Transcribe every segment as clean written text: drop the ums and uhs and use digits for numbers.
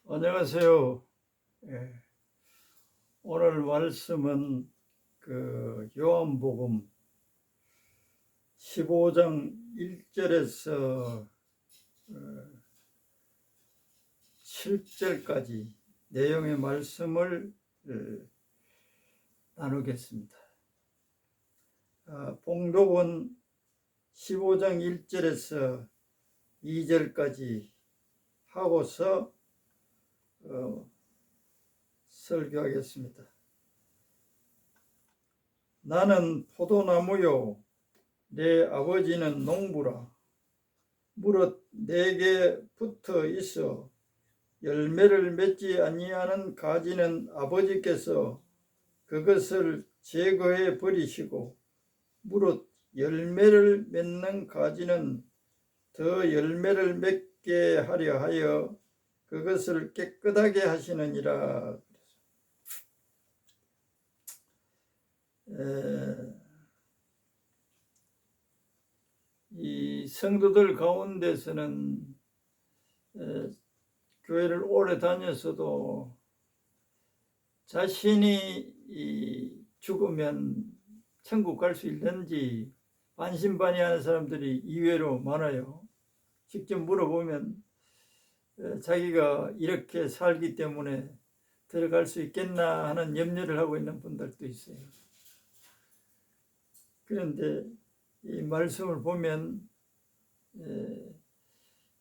안녕하세요. 예, 오늘 말씀은 요한복음 15장 1절에서 7절까지 내용의 말씀을 나누겠습니다. 봉독은 15장 1절에서 2절까지 하고서 설교하겠습니다. 나는 포도나무요, 내 아버지는 농부라. 무릇 내게 붙어 있어 열매를 맺지 아니하는 가지는 아버지께서 그것을 제거해 버리시고, 무릇 열매를 맺는 가지는 더 열매를 맺게 하려 하여 그것을 깨끗하게 하시느니라. 이 성도들 가운데서는 교회를 오래 다녔어도 자신이 죽으면 천국 갈 수 있는지 반신반의하는 사람들이 이외로 많아요. 직접 물어보면 자기가 이렇게 살기 때문에 들어갈 수 있겠나 하는 염려를 하고 있는 분들도 있어요. 그런데 이 말씀을 보면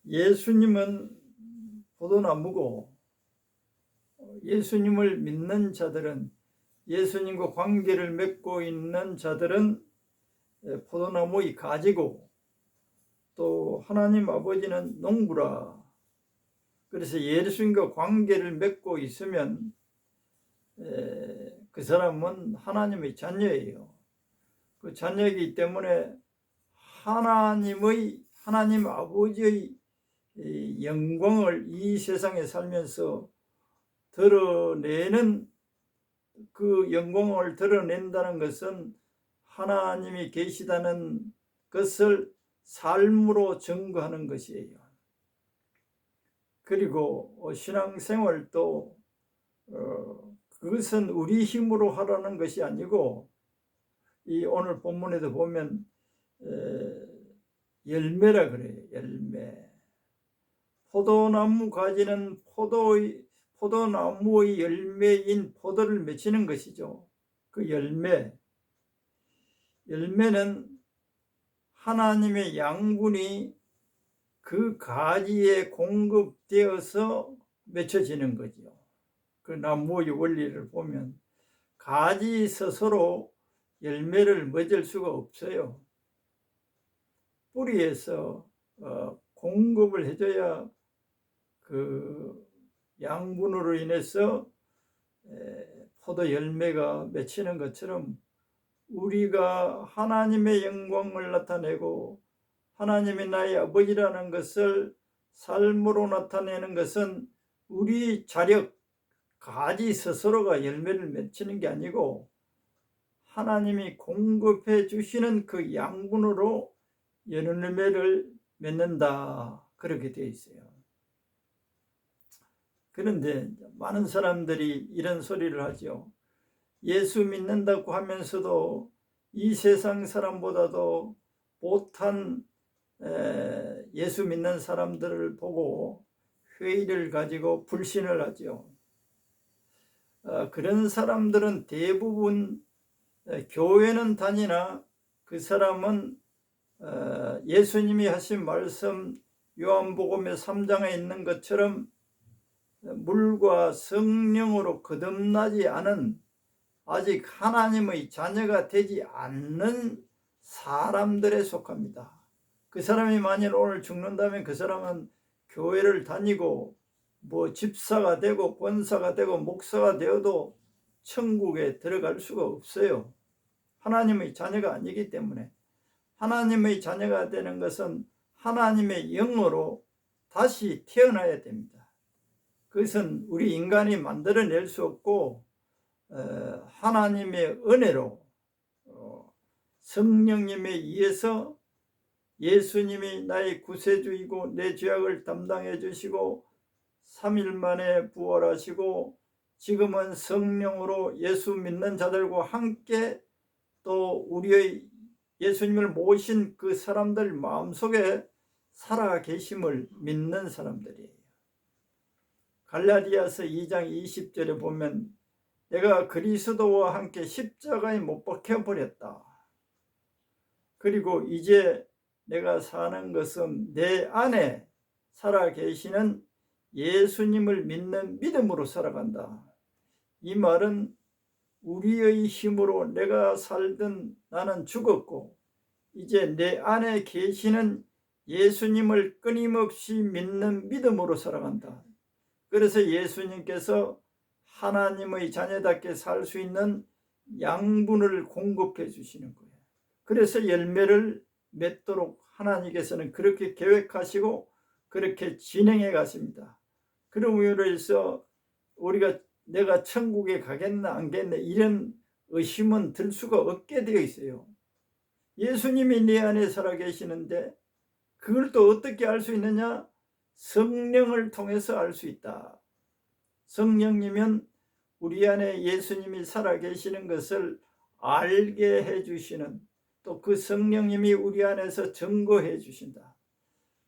예수님은 포도나무고, 예수님을 믿는 자들은, 예수님과 관계를 맺고 있는 자들은 포도나무의 가지고, 또 하나님 아버지는 농부라. 그래서 예수님과 관계를 맺고 있으면 그 사람은 하나님의 자녀예요. 그 자녀이기 때문에 하나님 아버지의 영광을 이 세상에 살면서 드러내는, 그 영광을 드러낸다는 것은 하나님이 계시다는 것을 삶으로 증거하는 것이에요. 그리고 신앙생활도 그것은 우리 힘으로 하라는 것이 아니고, 이 오늘 본문에도 보면 열매라 그래요. 열매. 포도나무 가지는 포도나무의 열매인 포도를 맺히는 것이죠. 그 열매는 하나님의 양분이 그 가지에 공급되어서 맺혀지는 거죠. 그 나무의 원리를 보면 가지 스스로 열매를 맺을 수가 없어요. 뿌리에서 공급을 해줘야 그 양분으로 인해서 포도 열매가 맺히는 것처럼, 우리가 하나님의 영광을 나타내고 하나님이 나의 아버지라는 것을 삶으로 나타내는 것은 우리 자력, 가지 스스로가 열매를 맺히는 게 아니고 하나님이 공급해 주시는 그 양분으로 열매를 맺는다, 그렇게 되어 있어요. 그런데 많은 사람들이 이런 소리를 하죠. 예수 믿는다고 하면서도 이 세상 사람보다도 못한 예수 믿는 사람들을 보고 회의를 가지고 불신을 하죠. 그런 사람들은 대부분 교회는 다니나 그 사람은 예수님이 하신 말씀 요한복음의 3장에 있는 것처럼 물과 성령으로 거듭나지 않은, 아직 하나님의 자녀가 되지 않는 사람들에 속합니다. 그 사람이 만일 오늘 죽는다면 그 사람은 교회를 다니고 집사가 되고 권사가 되고 목사가 되어도 천국에 들어갈 수가 없어요. 하나님의 자녀가 아니기 때문에. 하나님의 자녀가 되는 것은 하나님의 영으로 다시 태어나야 됩니다. 그것은 우리 인간이 만들어낼 수 없고 하나님의 은혜로 성령님에 의해서 예수님이 나의 구세주이고 내 죄악을 담당해 주시고 3일 만에 부활하시고 지금은 성령으로 예수 믿는 자들과 함께 또 우리의 예수님을 모신 그 사람들 마음속에 살아 계심을 믿는 사람들이에요. 갈라디아서 2장 20절에 보면 내가 그리스도와 함께 십자가에 못 박혀 버렸다. 그리고 이제 내가 사는 것은 내 안에 살아 계시는 예수님을 믿는 믿음으로 살아간다. 이 말은 우리의 힘으로 내가 살던 나는 죽었고 이제 내 안에 계시는 예수님을 끊임없이 믿는 믿음으로 살아간다. 그래서 예수님께서 하나님의 자녀답게 살 수 있는 양분을 공급해 주시는 거예요. 그래서 열매를 맺도록 하나님께서는 그렇게 계획하시고 그렇게 진행해 가십니다. 그러므로 해서 우리가 내가 천국에 가겠나 안 가겠나 이런 의심은 들 수가 없게 되어 있어요. 예수님이 내 안에 살아 계시는데 그걸 또 어떻게 알 수 있느냐? 성령을 통해서 알 수 있다. 성령님은 우리 안에 예수님이 살아 계시는 것을 알게 해주시는, 또 그 성령님이 우리 안에서 증거해 주신다.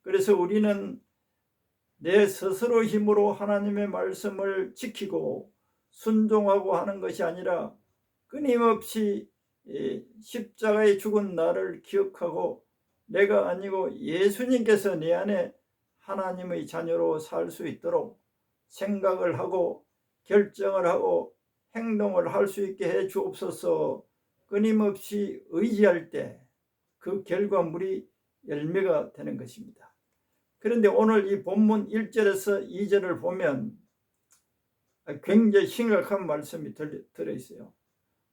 그래서 우리는 내 스스로 힘으로 하나님의 말씀을 지키고 순종하고 하는 것이 아니라 끊임없이 십자가에 죽은 나를 기억하고 내가 아니고 예수님께서 내 안에 하나님의 자녀로 살 수 있도록 생각을 하고 결정을 하고 행동을 할 수 있게 해 주옵소서. 끊임없이 의지할 때 그 결과물이 열매가 되는 것입니다. 그런데 오늘 이 본문 1절에서 2절을 보면 굉장히 심각한 말씀이 들어있어요.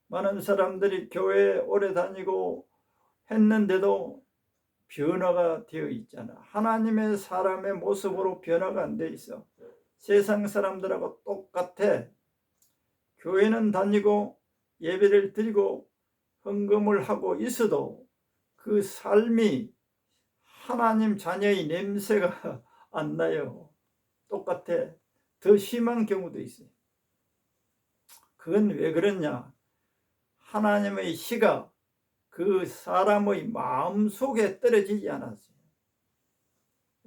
많은 사람들이 교회에 오래 다니고 했는데도 변화가 되어 있잖아. 하나님의 사람의 모습으로 변화가 안 돼 있어. 세상 사람들하고 똑같아. 교회는 다니고 예배를 드리고 헌금을 하고 있어도 그 삶이 하나님 자녀의 냄새가 안 나요. 똑같아. 더 심한 경우도 있어요. 그건 왜 그러냐? 하나님의 씨가 그 사람의 마음속에 떨어지지 않았어요.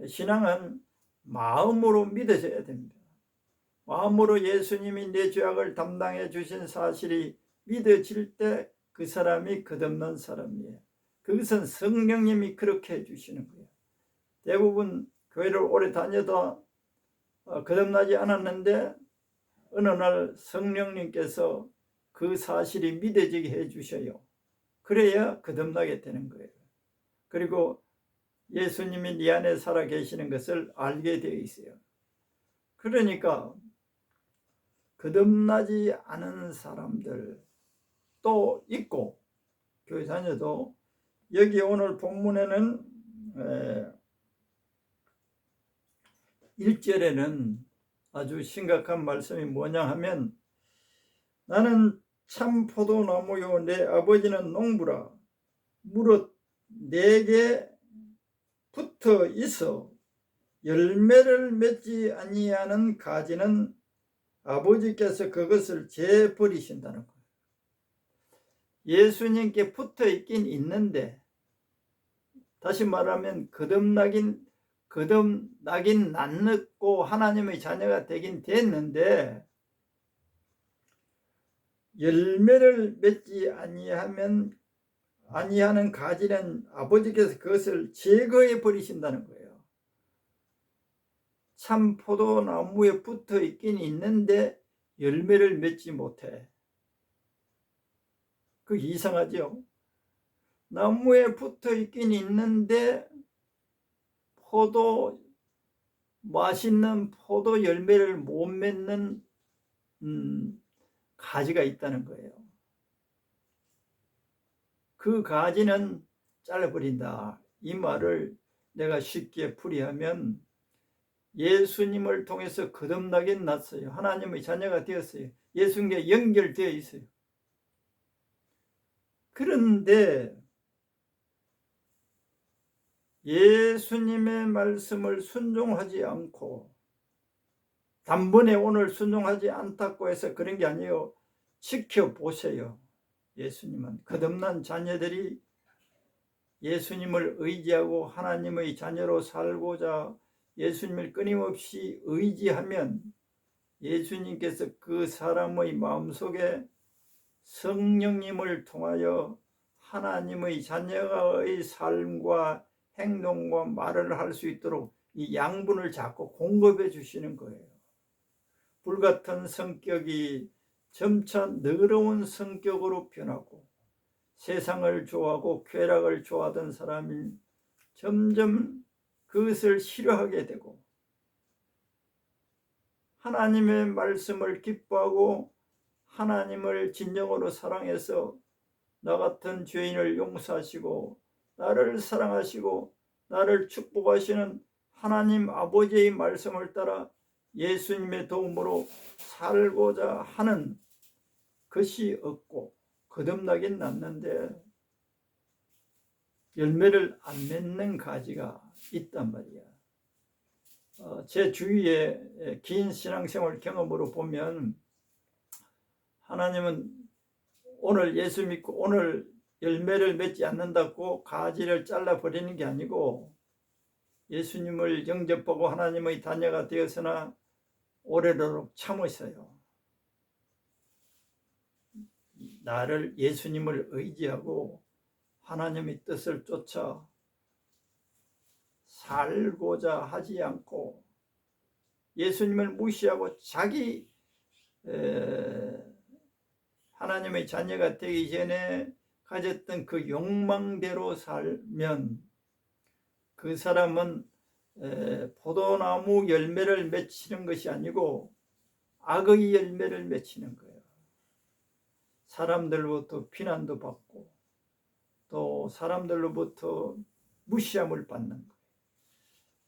신앙은 마음으로 믿어져야 됩니다. 마음으로 예수님이 내 죄악을 담당해 주신 사실이 믿어질 때 그 사람이 거듭난 사람이에요. 그것은 성령님이 그렇게 해주시는 거예요. 대부분 교회를 오래 다녀도 거듭나지 않았는데 어느 날 성령님께서 그 사실이 믿어지게 해주셔요. 그래야 거듭나게 되는 거예요. 그리고 예수님이 네 안에 살아 계시는 것을 알게 되어 있어요. 그러니까 거듭나지 않은 사람들 또 있고 교회 다녀도 여기 오늘 본문에는 1절에는 아주 심각한 말씀이 뭐냐 하면 나는 참 포도나무요 내 아버지는 농부라 무릇 내게 붙어 있어 열매를 맺지 아니하는 가지는 아버지께서 그것을 재버리신다는 거예요. 예수님께 붙어 있긴 있는데 다시 말하면 거듭나긴 낯늦고 하나님의 자녀가 되긴 됐는데 열매를 맺지 아니하는 가지는 아버지께서 그것을 제거해 버리신다는 거예요. 참 포도나무에 붙어 있긴 있는데 열매를 맺지 못해. 그 이상하죠? 나무에 붙어 있긴 있는데 맛있는 포도 열매를 못 맺는 가지가 있다는 거예요. 그 가지는 잘라버린다. 이 말을 내가 쉽게 풀이하면 예수님을 통해서 거듭나긴 났어요. 하나님의 자녀가 되었어요. 예수님께 연결되어 있어요. 그런데 예수님의 말씀을 순종하지 않고 단번에 오늘 순종하지 않다고 해서 그런 게 아니에요. 지켜보세요. 예수님은 거듭난 자녀들이 예수님을 의지하고 하나님의 자녀로 살고자 예수님을 끊임없이 의지하면 예수님께서 그 사람의 마음속에 성령님을 통하여 하나님의 자녀의 삶과 행동과 말을 할 수 있도록 이 양분을 자꾸 공급해 주시는 거예요. 불같은 성격이 점차 너그러운 성격으로 변하고 세상을 좋아하고 쾌락을 좋아하던 사람이 점점 그것을 싫어하게 되고 하나님의 말씀을 기뻐하고 하나님을 진정으로 사랑해서 나 같은 죄인을 용서하시고 나를 사랑하시고 나를 축복하시는 하나님 아버지의 말씀을 따라 예수님의 도움으로 살고자 하는 것이 없고 거듭나긴 났는데 열매를 안 맺는 가지가 있단 말이야. 제 주위에 긴 신앙생활 경험으로 보면 하나님은 오늘 예수 믿고 오늘 열매를 맺지 않는다고 가지를 잘라버리는 게 아니고 예수님을 영접하고 하나님의 자녀가 되었으나 오래도록 참으셔요. 나를 예수님을 의지하고 하나님의 뜻을 쫓아 살고자 하지 않고 예수님을 무시하고 자기 하나님의 자녀가 되기 전에 가졌던 그 욕망대로 살면 그 사람은 포도나무 열매를 맺히는 것이 아니고 악의 열매를 맺히는 거예요. 사람들로부터 비난도 받고 또 사람들로부터 무시함을 받는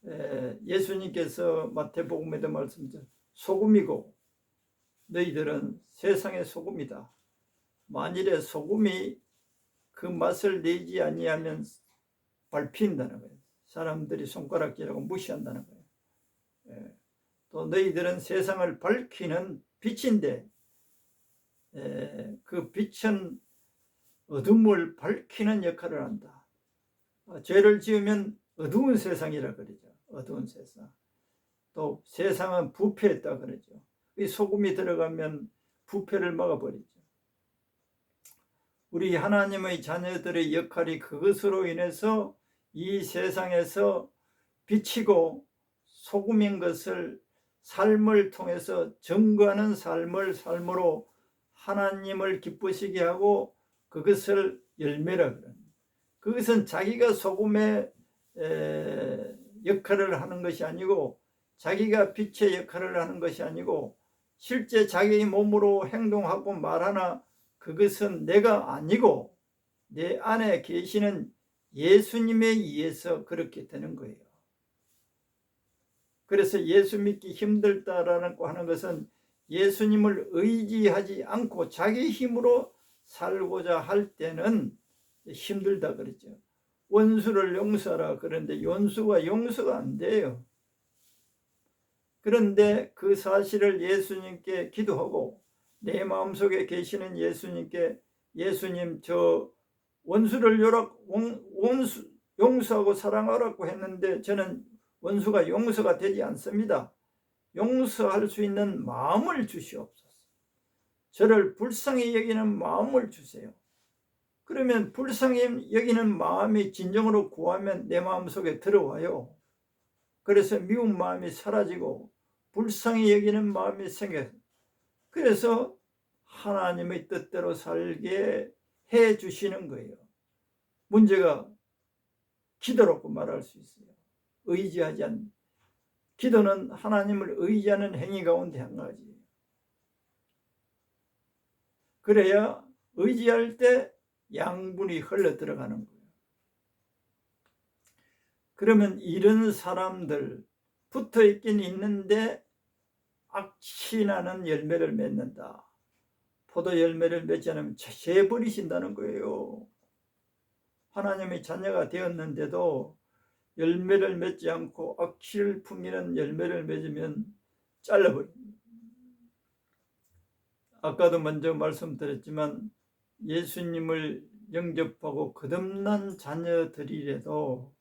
거예요. 예수님께서 마태복음에도 말씀하셨죠. 소금이고 너희들은 세상의 소금이다. 만일에 소금이 그 맛을 내지 아니하면 밟힌다는 거예요. 사람들이 손가락질하고 무시한다는 거예요. 또 너희들은 세상을 밝히는 빛인데 그 빛은 어둠을 밝히는 역할을 한다. 죄를 지으면 어두운 세상이라 그러죠. 어두운 세상. 또 세상은 부패했다 그러죠. 이 소금이 들어가면 부패를 막아버리죠. 우리 하나님의 자녀들의 역할이 그것으로 인해서 이 세상에서 비치고 소금인 것을 삶을 통해서 증거하는 삶으로 하나님을 기쁘시게 하고 그것을 열매라 그럽니다. 그것은 자기가 소금의 역할을 하는 것이 아니고 자기가 빛의 역할을 하는 것이 아니고 실제 자기의 몸으로 행동하고 말하나 그것은 내가 아니고 내 안에 계시는 예수님에 의해서 그렇게 되는 거예요. 그래서 예수 믿기 힘들다라고 하는 것은 예수님을 의지하지 않고 자기 힘으로 살고자 할 때는 힘들다 그랬죠. 원수를 용서하라 그런데 원수가 용서가 안 돼요. 그런데 그 사실을 예수님께 기도하고 내 마음속에 계시는 예수님께 예수님 저 원수를 용서하고 사랑하라고 했는데 저는 원수가 용서가 되지 않습니다. 용서할 수 있는 마음을 주시옵소서. 저를 불쌍히 여기는 마음을 주세요. 그러면 불쌍히 여기는 마음이 진정으로 구하면 내 마음속에 들어와요. 그래서 미운 마음이 사라지고 불쌍히 여기는 마음이 생겨요. 그래서 하나님의 뜻대로 살게 해 주시는 거예요. 문제가 기도라고 말할 수 있어요. 의지하지 않는 기도는 하나님을 의지하는 행위 가운데 한 가지예요. 그래야 의지할 때 양분이 흘러 들어가는 거예요. 그러면 이런 사람들 붙어 있긴 있는데 악취나는 열매를 맺는다. 포도 열매를 맺지 않으면 재버리신다는 거예요. 하나님의 자녀가 되었는데도 열매를 맺지 않고 악취를 풍기는 열매를 맺으면 잘라버립니다. 아까도 먼저 말씀드렸지만 예수님을 영접하고 거듭난 자녀들이라도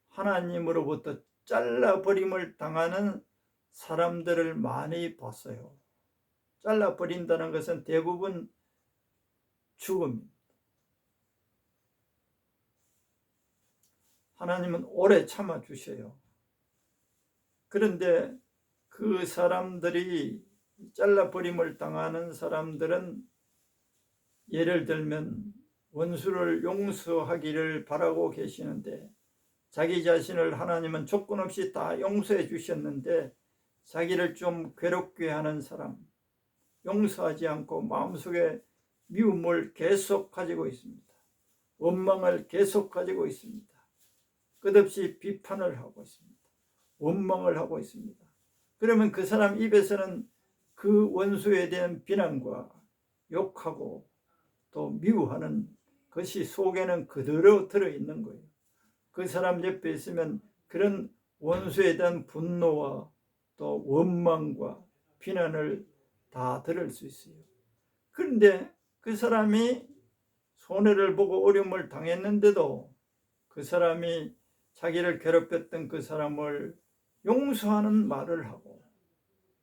하나님으로부터 잘라버림을 당하는 사람들을 많이 봤어요. 잘라버린다는 것은 대부분 죽음입니다. 하나님은 오래 참아주셔요. 그런데 그 사람들이 잘라버림을 당하는 사람들은 예를 들면 원수를 용서하기를 바라고 계시는데 자기 자신을 하나님은 조건 없이 다 용서해 주셨는데 자기를 좀 괴롭게 하는 사람, 용서하지 않고 마음속에 미움을 계속 가지고 있습니다. 원망을 계속 가지고 있습니다. 끝없이 비판을 하고 있습니다. 원망을 하고 있습니다. 그러면 그 사람 입에서는 그 원수에 대한 비난과 욕하고 또 미워하는 것이 속에는 그대로 들어있는 거예요. 그 사람 옆에 있으면 그런 원수에 대한 분노와 또 원망과 비난을 다 들을 수 있어요. 그런데 그 사람이 손해를 보고 어려움을 당했는데도 그 사람이 자기를 괴롭혔던 그 사람을 용서하는 말을 하고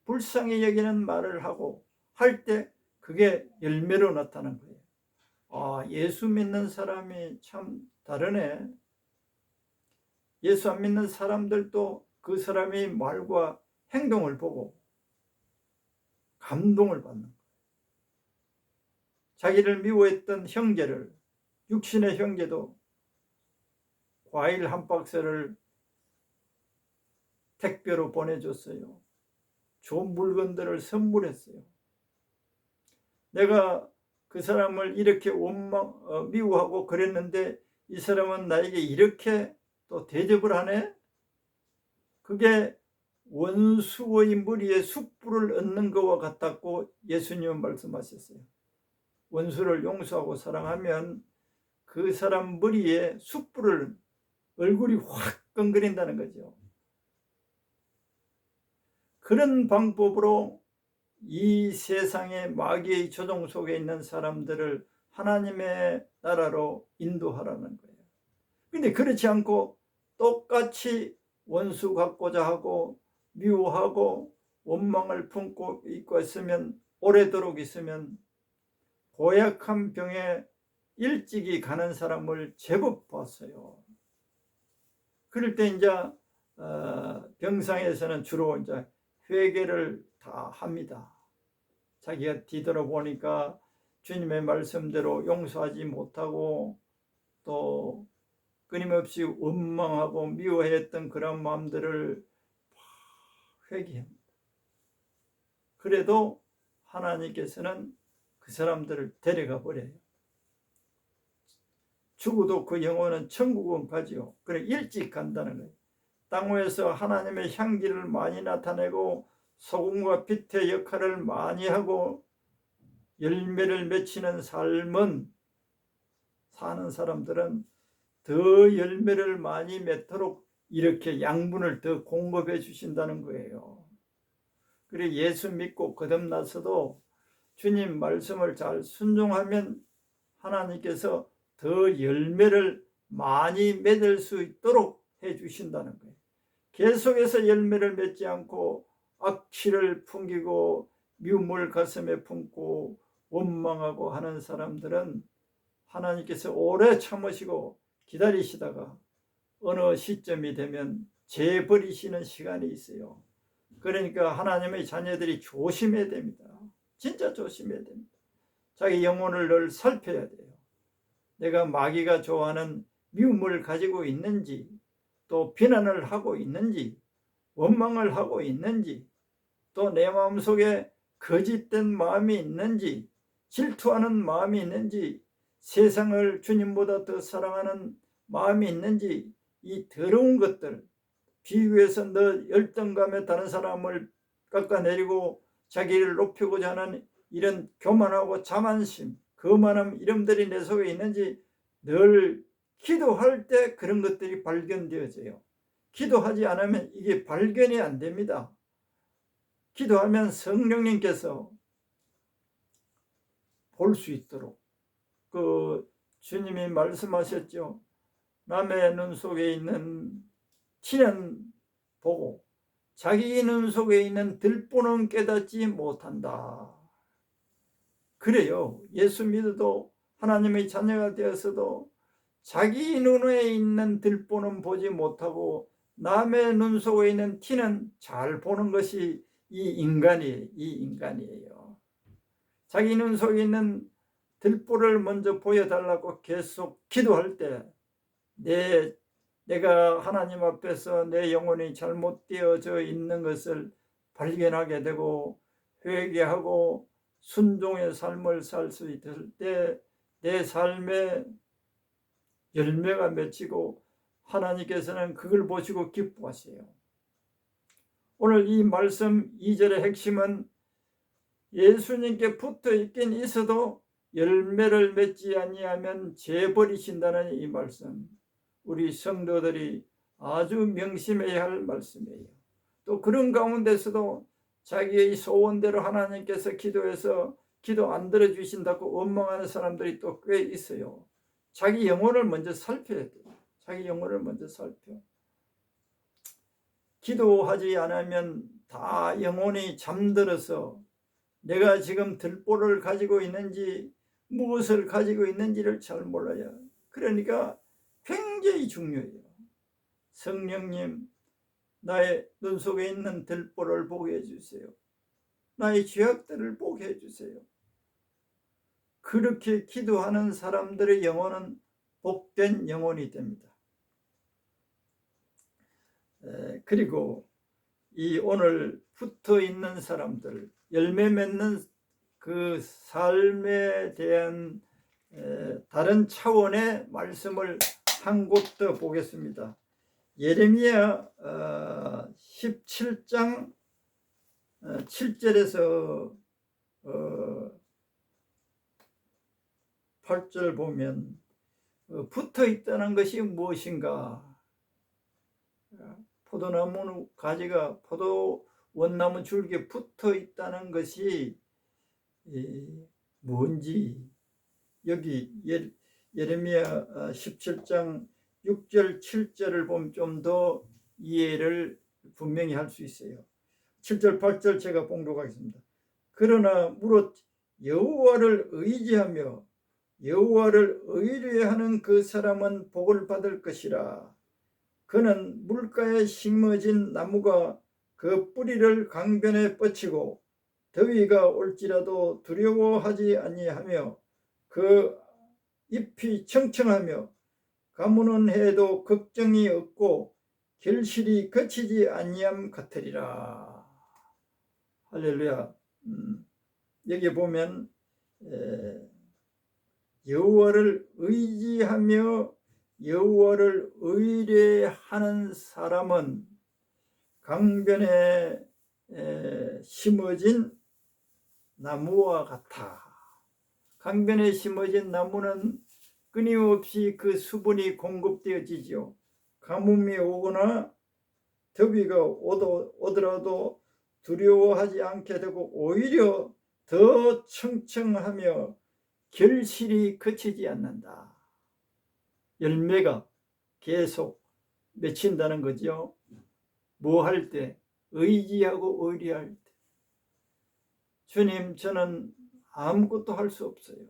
불쌍히 여기는 말을 하고 할 때 그게 열매로 나타난 거예요. 아, 예수 믿는 사람이 참 다르네. 예수 안 믿는 사람들도 그 사람의 말과 행동을 보고 감동을 받는 거예요. 자기를 미워했던 형제를, 육신의 형제도 과일 한 박스를 택배로 보내줬어요. 좋은 물건들을 선물했어요. 내가 그 사람을 이렇게 미워하고 그랬는데 이 사람은 나에게 이렇게 또 대접을 하네? 그게 원수의 머리에 숯불을 얹는 것과 같다고 예수님은 말씀하셨어요. 원수를 용서하고 사랑하면 그 사람 머리에 숯불을 얼굴이 확 끈거린다는 거죠. 그런 방법으로 이 세상의 마귀의 조종 속에 있는 사람들을 하나님의 나라로 인도하라는 거예요. 근데 그렇지 않고 똑같이 원수 갖고자 하고 미워하고 원망을 품고 있고 있으면 오래도록 있으면 고약한 병에 일찍이 가는 사람을 제법 봤어요. 그럴 때 이제 병상에서는 주로 이제 회개를 다 합니다. 자기가 뒤돌아보니까 주님의 말씀대로 용서하지 못하고 또 끊임없이 원망하고 미워했던 그런 마음들을 회개합니다. 그래도 하나님께서는 그 사람들을 데려가 버려요. 죽어도 그 영혼은 천국은 가지요. 그래 일찍 간다는 거예요. 땅 위에서 하나님의 향기를 많이 나타내고 소금과 빛의 역할을 많이 하고 열매를 맺히는 삶은 사는 사람들은 더 열매를 많이 맺도록 이렇게 양분을 더 공급해 주신다는 거예요. 그래 예수 믿고 거듭나서도 주님 말씀을 잘 순종하면 하나님께서 더 열매를 많이 맺을 수 있도록 해 주신다는 거예요. 계속해서 열매를 맺지 않고 악취를 풍기고 미움을 가슴에 품고 원망하고 하는 사람들은 하나님께서 오래 참으시고 기다리시다가 어느 시점이 되면 재버리시는 시간이 있어요. 그러니까 하나님의 자녀들이 조심해야 됩니다. 진짜 조심해야 됩니다. 자기 영혼을 늘 살펴야 돼요. 내가 마귀가 좋아하는 미움을 가지고 있는지, 또 비난을 하고 있는지, 원망을 하고 있는지, 또 내 마음속에 거짓된 마음이 있는지, 질투하는 마음이 있는지, 세상을 주님보다 더 사랑하는 마음이 있는지, 이 더러운 것들, 비유해서 너 열등감에 다른 사람을 깎아내리고 자기를 높이고자 하는 이런 교만하고 자만심, 거만함 이름들이 내 속에 있는지 늘 기도할 때 그런 것들이 발견되어져요. 기도하지 않으면 이게 발견이 안 됩니다. 기도하면 성령님께서 볼 수 있도록 그 주님이 말씀하셨죠. 남의 눈 속에 있는 티는 보고 자기 눈 속에 있는 들보는 깨닫지 못한다. 그래요. 예수 믿어도 하나님의 자녀가 되어서도 자기 눈에 있는 들보는 보지 못하고 남의 눈 속에 있는 티는 잘 보는 것이 이 인간이에요. 자기 눈 속에 있는 들보를 먼저 보여달라고 계속 기도할 때 내가 하나님 앞에서 내 영혼이 잘못되어져 있는 것을 발견하게 되고 회개하고 순종의 삶을 살 수 있을 때 내 삶에 열매가 맺히고 하나님께서는 그걸 보시고 기뻐하세요. 오늘 이 말씀 2절의 핵심은 예수님께 붙어 있긴 있어도 열매를 맺지 아니하면 재버리신다는 이 말씀, 우리 성도들이 아주 명심해야 할 말씀이에요. 또 그런 가운데서도 자기의 소원대로 하나님께서 기도해서 기도 안 들어주신다고 원망하는 사람들이 또 꽤 있어요. 자기 영혼을 먼저 살펴야 돼요. 자기 영혼을 먼저 살펴. 기도하지 않으면 다 영혼이 잠들어서 내가 지금 들보를 가지고 있는지 무엇을 가지고 있는지를 잘 몰라요. 그러니까 굉장히 중요해요. 성령님, 나의 눈 속에 있는 들보를 보게 해주세요. 나의 죄악들을 보게 해주세요. 그렇게 기도하는 사람들의 영혼은 복된 영혼이 됩니다. 그리고 이 오늘 붙어 있는 사람들, 열매 맺는 그 삶에 대한 다른 차원의 말씀을 한 곳 더 보겠습니다. 예레미야 17장 7절에서 8절 보면 붙어 있다는 것이 무엇인가? 포도나무 가지가 포도 원나무 줄기에 붙어 있다는 것이 뭔지 여기 예레미야 17장 6절 7절을 보면 좀 더 이해를 분명히 할 수 있어요. 7절 8절 제가 봉독하겠습니다. 그러나 무릇 여호와를 의지하며 여호와를 의뢰하는 그 사람은 복을 받을 것이라. 그는 물가에 심어진 나무가 그 뿌리를 강변에 뻗치고 더위가 올지라도 두려워하지 아니하며 그 잎이 청청하며 가무는 해도 걱정이 없고 결실이 거치지 아니함 같으리라. 할렐루야. 여기 보면 여호와를 의지하며 여호와를 의뢰하는 사람은 강변에 심어진 나무와 같아. 강변에 심어진 나무는 끊임없이 그 수분이 공급되어지죠. 가뭄이 오거나 더위가 오더라도 두려워하지 않게 되고 오히려 더 청청하며 결실이 그치지 않는다. 열매가 계속 맺힌다는 거죠. 뭐 할 때? 의지하고 의리할 때. 주님, 저는 아무것도 할 수 없어요.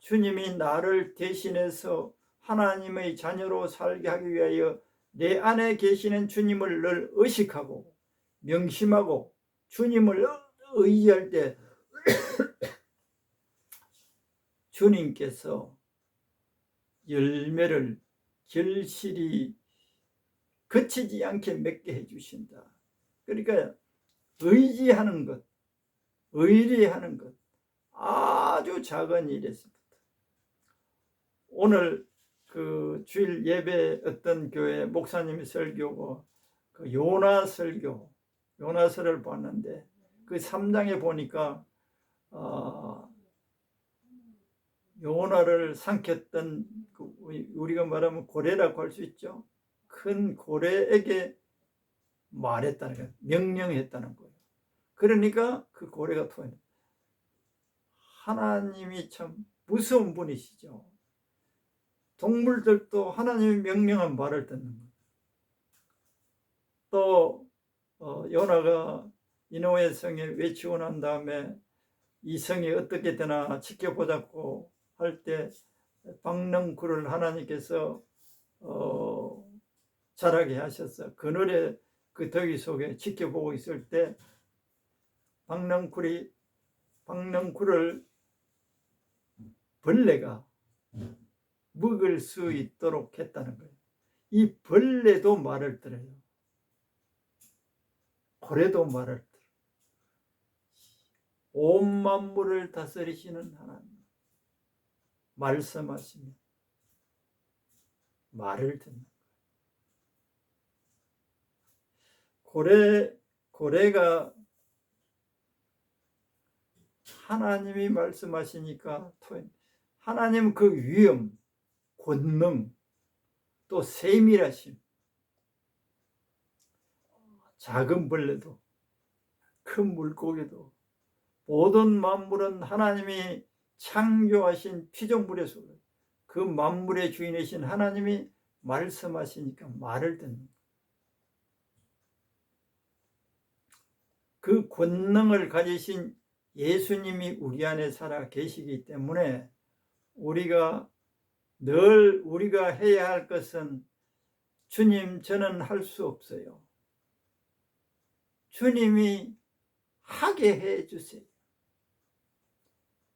주님이 나를 대신해서 하나님의 자녀로 살게 하기 위하여 내 안에 계시는 주님을 늘 의식하고 명심하고 주님을 의지할 때 주님께서 열매를 결실이 거치지 않게 맺게 해주신다. 그러니까 의지하는 것, 의리하는 것, 아주 작은 일이었습니다. 오늘 그 주일 예배 어떤 교회 목사님이 설교고 그 요나 설교, 요나서를 봤는데 그 3장에 보니까 요나를 삼켰던 우리가 말하면 고래라고 할 수 있죠. 큰 고래에게 말했다는 거예요. 명령했다는 거예요. 그러니까 그 고래가 토해요. 하나님이 참 무서운 분이시죠. 동물들도 하나님이 명령한 말을 듣는 거예요. 또 요나가 니느웨 성에 외치고 난 다음에 이 성이 어떻게 되나 지켜보자고 할 때 박넝쿨을 하나님께서 자라게 하셔서 그늘에 그 더위 속에 지켜보고 있을 때 박넝쿨을 벌레가 먹을 수 있도록 했다는 거예요. 이 벌레도 말을 들어요. 고래도 말을 들어요. 온 만물을 다스리시는 하나님 말씀하시면 말을 듣는 거예요. 고래가 하나님이 말씀하시니까 하나님 그 위엄, 권능, 또 세밀하심, 작은 벌레도 큰 물고기도 모든 만물은 하나님이 창조하신 피조물의 속에 그 만물의 주인이신 하나님이 말씀하시니까 말을 듣는 거예요. 그 권능을 가지신 예수님이 우리 안에 살아 계시기 때문에 우리가 해야 할 것은 주님, 저는 할 수 없어요. 주님이 하게 해 주세요.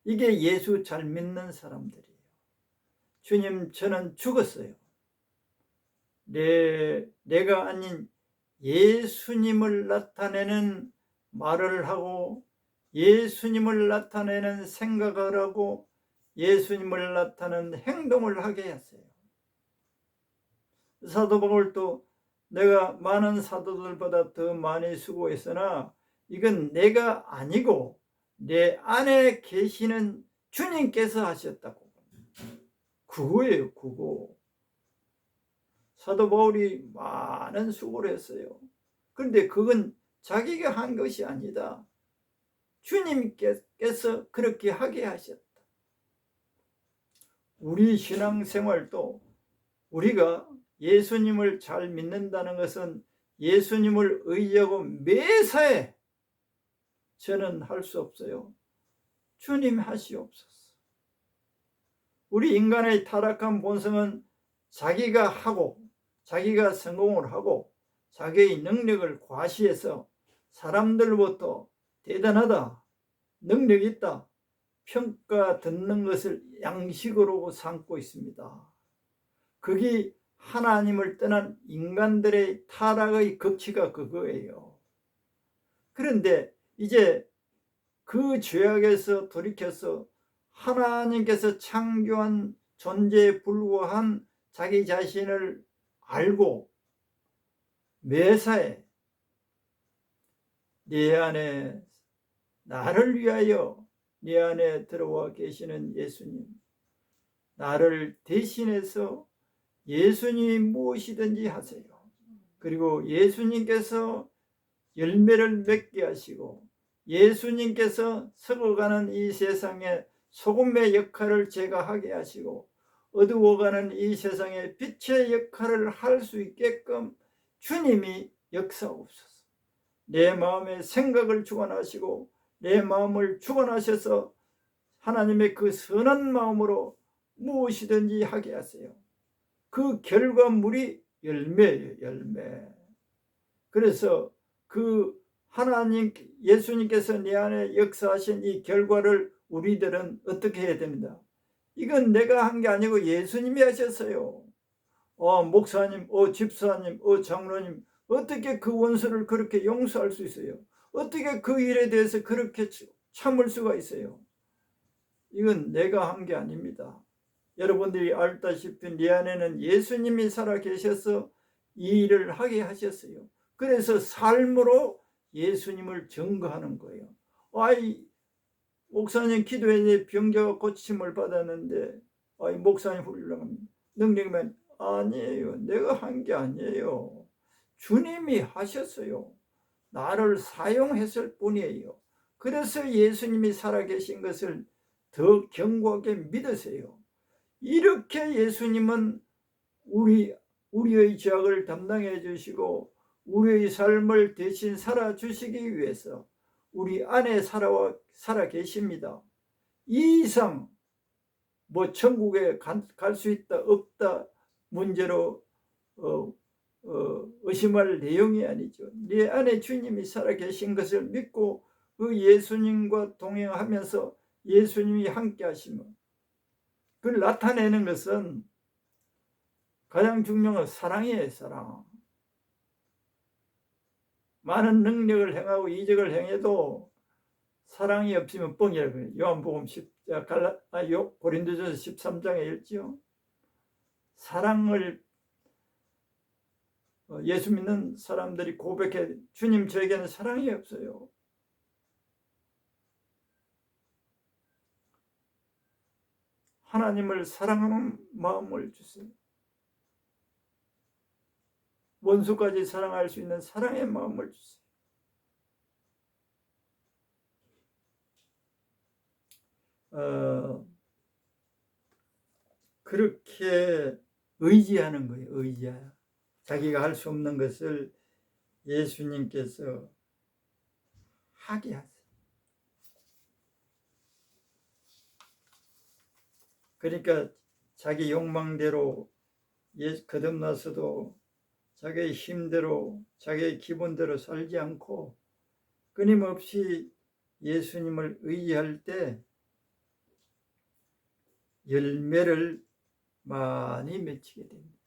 이게 예수 잘 믿는 사람들이에요. 주님, 저는 죽었어요. 내가 아닌 예수님을 나타내는 말을 하고 예수님을 나타내는 생각을 하고 예수님을 나타내는 행동을 하게 했어요. 사도 바울도 내가 많은 사도들보다 더 많이 수고했으나 이건 내가 아니고 내 안에 계시는 주님께서 하셨다고. 그거예요, 그거. 사도 바울이 많은 수고를 했어요. 그런데 그건 자기가 한 것이 아니다. 주님께서 그렇게 하게 하셨다. 우리 신앙생활도 우리가 예수님을 잘 믿는다는 것은 예수님을 의지하고 매사에 저는 할 수 없어요. 주님 하시옵소서. 우리 인간의 타락한 본성은 자기가 하고 자기가 성공을 하고 자기의 능력을 과시해서 사람들부터 대단하다, 능력 있다 평가 듣는 것을 양식으로 삼고 있습니다. 그게 하나님을 떠난 인간들의 타락의 극치가 그거예요. 그런데 이제 그 죄악에서 돌이켜서 하나님께서 창조한 존재에 불과한 자기 자신을 알고 매사에 내 안에 나를 위하여 내 안에 들어와 계시는 예수님, 나를 대신해서 예수님이 무엇이든지 하세요. 그리고 예수님께서 열매를 맺게 하시고 예수님께서 썩어가는 이 세상에 소금의 역할을 제가 하게 하시고 어두워가는 이 세상에 빛의 역할을 할 수 있게끔 주님이 역사옵소서. 내 마음의 생각을 주관하시고 내 마음을 주관하셔서 하나님의 그 선한 마음으로 무엇이든지 하게 하세요. 그 결과물이 열매예요, 열매. 그래서 그 하나님 예수님께서 내 안에 역사하신 이 결과를 우리들은 어떻게 해야 됩니다. 이건 내가 한 게 아니고 예수님이 하셨어요. 목사님, 집사님, 장로님 어떻게 그 원수를 그렇게 용서할 수 있어요? 어떻게 그 일에 대해서 그렇게 참을 수가 있어요? 이건 내가 한 게 아닙니다. 여러분들이 알다시피 내 안에는 예수님이 살아 계셔서 이 일을 하게 하셨어요. 그래서 삶으로 예수님을 증거하는 거예요. 목사님 기도에 병자가 고침을 받았는데 목사님 훌륭합니다. 능력만 아니에요. 내가 한 게 아니에요. 주님이 하셨어요. 나를 사용했을 뿐이에요. 그래서 예수님이 살아계신 것을 더 견고하게 믿으세요. 이렇게 예수님은 우리의 죄악을 담당해 주시고 우리의 삶을 대신 살아주시기 위해서 우리 안에 살아 계십니다. 이 이상 천국에 갈 수 있다 없다 문제로 의심할 내용이 아니죠. 내 안에 주님이 살아 계신 것을 믿고 그 예수님과 동행하면서 예수님이 함께 하시면 그걸 나타내는 것은 가장 중요한 건 사랑이에요. 사랑. 많은 능력을 행하고 이적을 행해도 사랑이 없으면 뻥이라고 해요. 요한복음 고린도전서 13장에 읽지요. 사랑을 예수 믿는 사람들이 고백해 주님 저에게는 사랑이 없어요. 하나님을 사랑하는 마음을 주세요. 원수까지 사랑할 수 있는 사랑의 마음을 주세요. 그렇게 의지하는 거예요. 의지하여. 자기가 할 수 없는 것을 예수님께서 하게 하세요. 그러니까 자기 욕망대로 거듭나서도 자기의 힘대로 자기의 기분대로 살지 않고 끊임없이 예수님을 의지할 때 열매를 많이 맺히게 됩니다.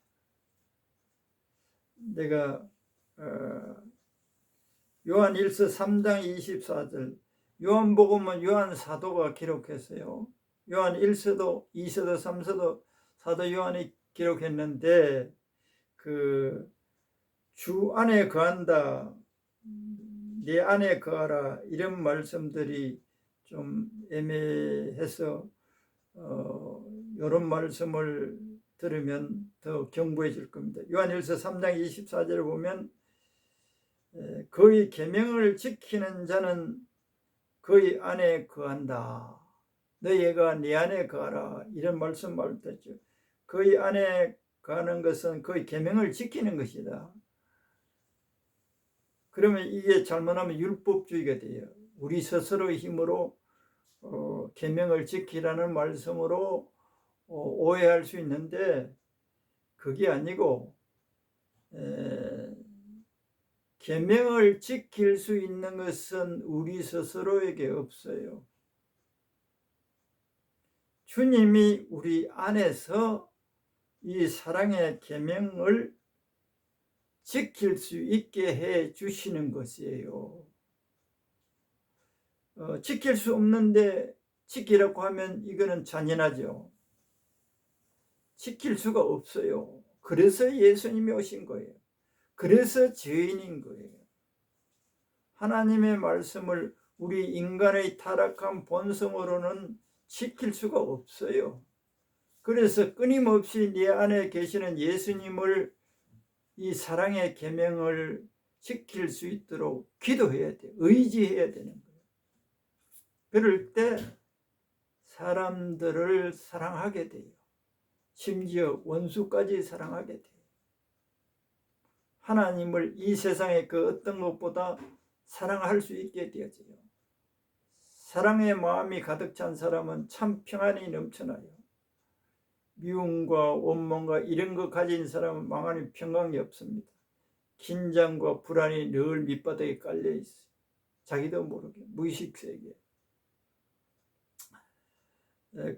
내가 요한일서 3장 24절 요한복음은 요한 사도가 기록했어요. 요한 1서도 2서도 3서도 사도 요한이 기록했는데 그 주 안에 거한다 내 안에 거하라 이런 말씀들이 좀 애매해서 이런 말씀을 들으면 더 경고해질 겁니다. 요한일서 3장 24절을 보면 그의 계명을 지키는 자는 그의 안에 거한다. 너희가 네 안에 거하라 이런 말씀을 했죠. 그의 안에 거하는 것은 그의 계명을 지키는 것이다. 그러면 이게 잘못하면 율법주의가 돼요. 우리 스스로의 힘으로 계명을 지키라는 말씀으로 오해할 수 있는데 그게 아니고 계명을 지킬 수 있는 것은 우리 스스로에게 없어요. 주님이 우리 안에서 이 사랑의 계명을 지킬 수 있게 해 주시는 것이에요. 지킬 수 없는데 지키라고 하면 이거는 잔인하죠. 지킬 수가 없어요. 그래서 예수님이 오신 거예요. 그래서 죄인인 거예요. 하나님의 말씀을 우리 인간의 타락한 본성으로는 지킬 수가 없어요. 그래서 끊임없이 네 안에 계시는 예수님을 이 사랑의 계명을 지킬 수 있도록 기도해야 돼요. 의지해야 되는 거예요. 그럴 때 사람들을 사랑하게 돼요. 심지어 원수까지 사랑하게 돼요. 하나님을 이 세상의 그 어떤 것보다 사랑할 수 있게 되어져요. 사랑의 마음이 가득 찬 사람은 참 평안이 넘쳐나요. 미움과 원망과 이런 거 가진 사람은 마음이 평강이 없습니다. 긴장과 불안이 늘 밑바닥에 깔려 있어요. 자기도 모르게 무의식 세계.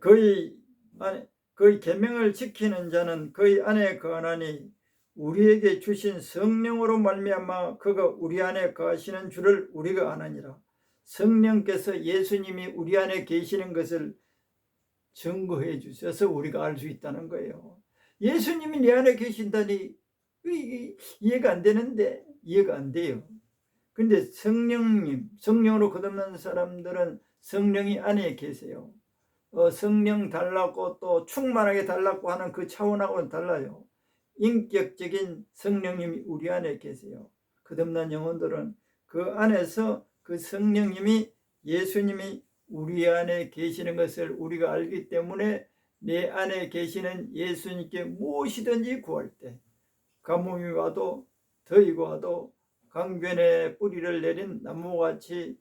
그의 계명을 지키는 자는 그의 안에 거하나니 우리에게 주신 성령으로 말미암아 그가 우리 안에 거하시는 줄을 우리가 아나니라. 성령께서 예수님이 우리 안에 계시는 것을 증거해 주셔서 우리가 알 수 있다는 거예요. 예수님이 내 안에 계신다니 이해가 안 되는데 이해가 안 돼요. 근데 성령으로 거듭난 사람들은 성령이 안에 계세요. 성령 달라고 또 충만하게 달라고 하는 그 차원하고는 달라요. 인격적인 성령님이 우리 안에 계세요. 거듭난 영혼들은 그 안에서 그 성령님이 예수님이 우리 안에 계시는 것을 우리가 알기 때문에 내 안에 계시는 예수님께 무엇이든지 구할 때 가뭄이 와도 더위가 와도 강변에 뿌리를 내린 나무같이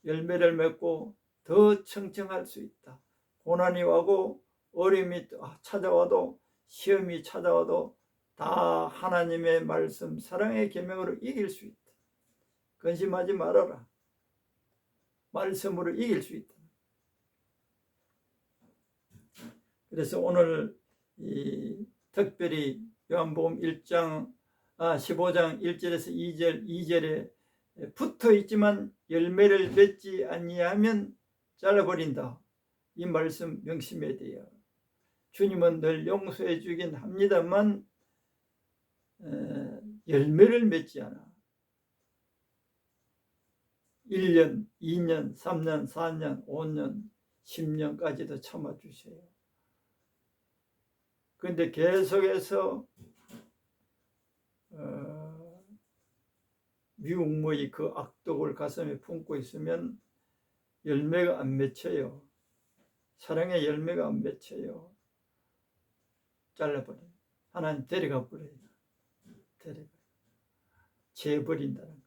열매를 맺고 더 청청할 수 있다. 고난이 와고 어려움이 찾아와도 시험이 찾아와도 다 하나님의 말씀 사랑의 계명으로 이길 수 있다. 근심하지 말아라. 말씀으로 이길 수 있다. 그래서 오늘 특별히 요한복음 15장 1절에서 2절에 붙어 있지만 열매를 맺지 아니하면 잘라버린다. 이 말씀 명심해야 돼요. 주님은 늘 용서해 주긴 합니다만 열매를 맺지 않아. 1년, 2년, 3년, 4년, 5년, 10년까지도 참아주세요. 그런데 계속해서 미움의 그 악독을 가슴에 품고 있으면 열매가 안 맺혀요. 사랑의 열매가 안 맺혀요. 잘라버려요. 하나님 데려가 버려요. 재버린다는 거.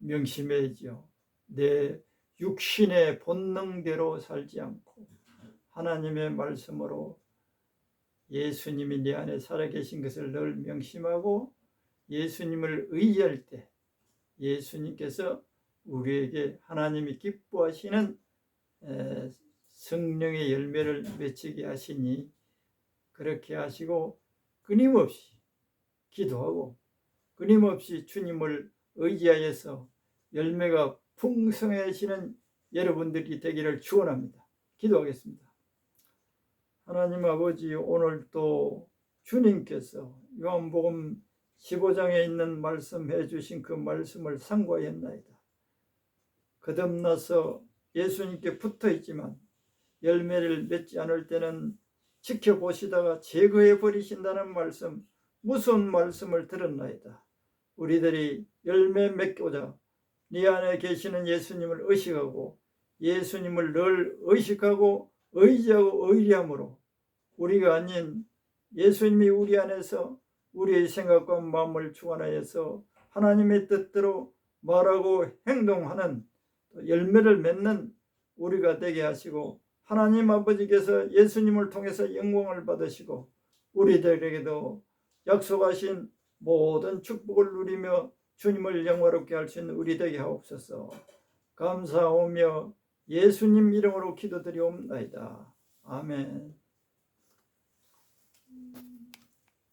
명심해야죠. 내 육신의 본능대로 살지 않고 하나님의 말씀으로 예수님이 내 안에 살아계신 것을 늘 명심하고 예수님을 의지할 때 예수님께서 우리에게 하나님이 기뻐하시는 성령의 열매를 맺히게 하시니 그렇게 하시고 끊임없이 기도하고 끊임없이 주님을 의지하여서 열매가 풍성해지는 여러분들이 되기를 축원합니다. 기도하겠습니다. 하나님 아버지, 오늘 또 주님께서 요한복음 15장에 있는 말씀해 주신 그 말씀을 상고하였나이다. 거듭나서 예수님께 붙어 있지만 열매를 맺지 않을 때는 지켜보시다가 제거해 버리신다는 말씀, 무서운 말씀을 들었나이다. 우리들이 열매 맺고자 네 안에 계시는 예수님을 의식하고 예수님을 늘 의식하고 의지하고 의리함으로 우리가 아닌 예수님이 우리 안에서 우리의 생각과 마음을 주관하여서 하나님의 뜻대로 말하고 행동하는 열매를 맺는 우리가 되게 하시고 하나님 아버지께서 예수님을 통해서 영광을 받으시고 우리들에게도 약속하신 모든 축복을 누리며 주님을 영화롭게 할 수 있는 우리 되게 하옵소서. 감사하며 예수님 이름으로 기도드리옵나이다. 아멘.